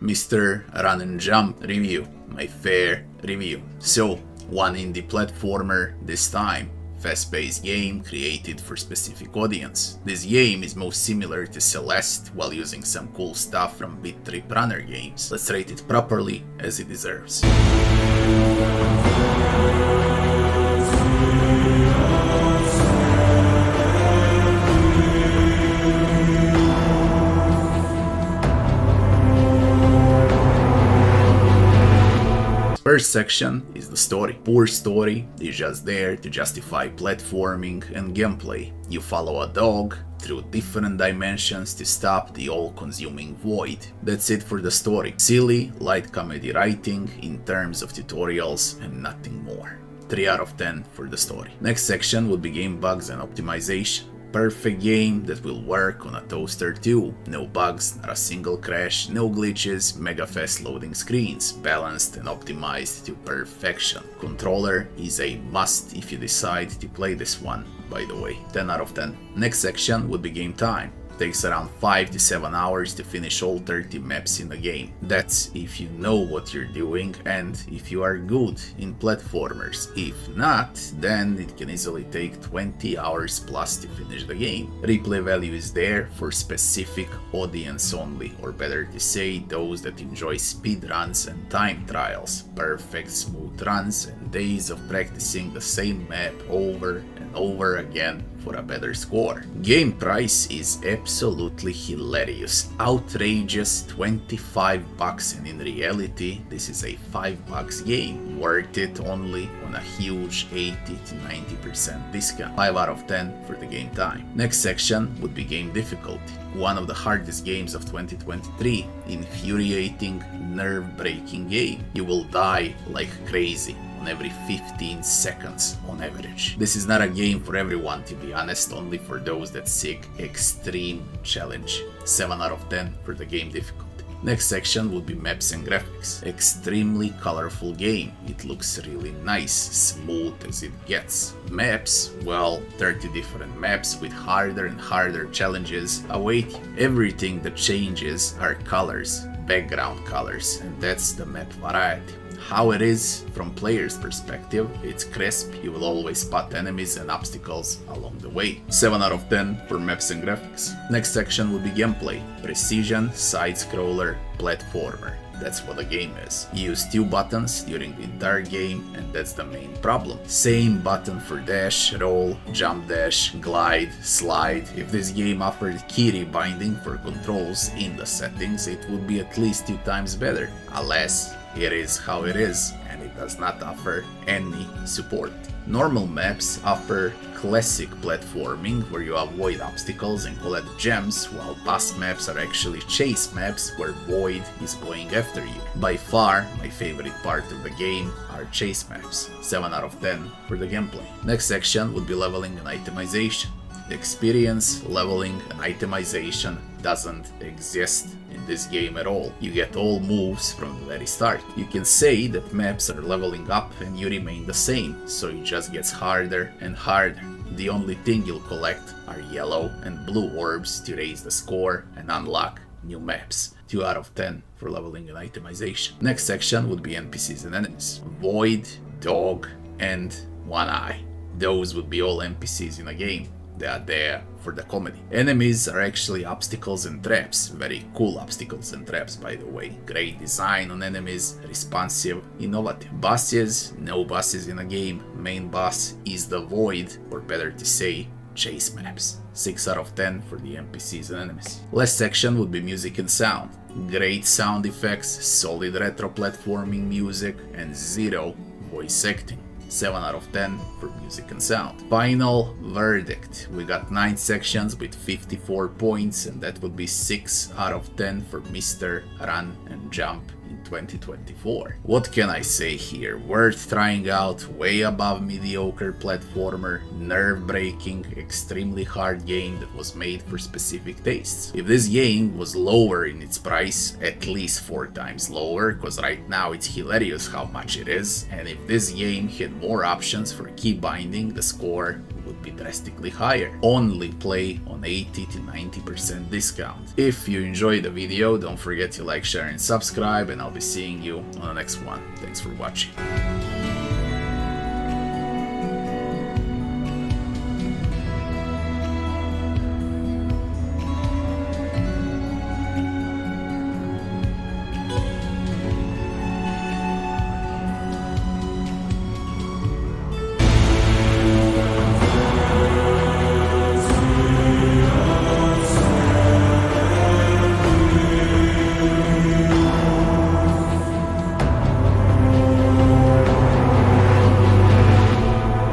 Mr. Run and Jump review, my fair review. So, one indie platformer this time. Fast-paced game created for specific audience. This game is most similar to Celeste while using some cool stuff from Beat Trip Runner games. Let's rate it properly as it deserves. First section is the story. Poor story is just there to justify platforming and gameplay. You follow a dog through different dimensions to stop the all-consuming void. That's it for the story. Silly, light comedy writing in terms of tutorials and nothing more. 3 out of 10 for the story. Next section would be game bugs and optimization. Perfect game that will work on a toaster too. No bugs, not a single crash, no glitches, mega fast loading screens, balanced and optimized to perfection. Controller is a must if you decide to play this one, by the way. 10 out of 10. Next section would be game time. Takes around 5 to 7 hours to finish all 30 maps in the game. That's if you know what you're doing and if you are good in platformers. If not, then it can easily take 20 hours plus to finish the game. Replay value is there for specific audience only, or better to say those that enjoy speed runs and time trials. Perfect smooth runs and days of practicing the same map over and over again for a better score. Game price is absolutely hilarious, outrageous, $25, and in reality this is a $5 game, worth it only on a huge 80 to 90% discount. 5 out of 10 for the game time. Next section would be game difficulty. One of the hardest games of 2023, infuriating, nerve-breaking game. You will die like crazy on every 15 seconds on average. This is not a game for everyone, to be honest, only for those that seek extreme challenge. 7 out of 10 for the game difficulty. Next section would be maps and graphics. Extremely colorful game. It looks really nice, smooth as it gets. Maps, well, 30 different maps with harder and harder challenges await you. Everything that changes are colors, background colors, and that's the map variety. How it is from player's perspective, it's crisp, you will always spot enemies and obstacles along the way. 7 out of 10 for maps and graphics. Next section would be gameplay. Precision, side-scroller, platformer. That's what the game is. You use 2 buttons during the entire game, and that's the main problem. Same button for dash, roll, jump dash, glide, slide. If this game offered key rebinding for controls in the settings, it would be at least 2 times better. Alas, it is how it is, and it does not offer any support. Normal maps offer classic platforming where you avoid obstacles and collect gems, while boss maps are actually chase maps where void is going after you. By far, my favorite part of the game are chase maps. 7 out of 10 for the gameplay. Next section would be leveling and itemization. The experience, leveling, and itemization doesn't exist in this game at all. You get all moves from the very start. You can say that maps are leveling up and you remain the same, so it just gets harder and harder. The only thing you'll collect are yellow and blue orbs to raise the score and unlock new maps. 2 out of 10 for leveling and itemization. Next section would be NPCs and enemies. Void, dog, and one eye. Those would be all NPCs in a game. They are there for the comedy. Enemies are actually obstacles and traps. Very cool obstacles and traps, by the way. Great design on enemies, responsive, innovative. Bosses, no bosses in a game. Main boss is the void, or better to say, chase maps. 6 out of 10 for the NPCs and enemies. Last section would be music and sound. Great sound effects, solid retro platforming music, and 0 voice acting. 7 out of 10 for music and sound. Final verdict. We got 9 sections with 54 points, and that would be 6 out of 10 for Mr. Run and Jump in 2024. What can I say here? Worth trying out, way above mediocre platformer, nerve-breaking, extremely hard game that was made for specific tastes. If this game was lower in its price, at least 4 times lower, cause right now it's hilarious how much it is, and if this game had more options for key binding, the score would be drastically higher. Only play on 80 to 90% discount. If you enjoyed the video, don't forget to like, share and subscribe, and I'll be seeing you on the next one. Thanks for watching.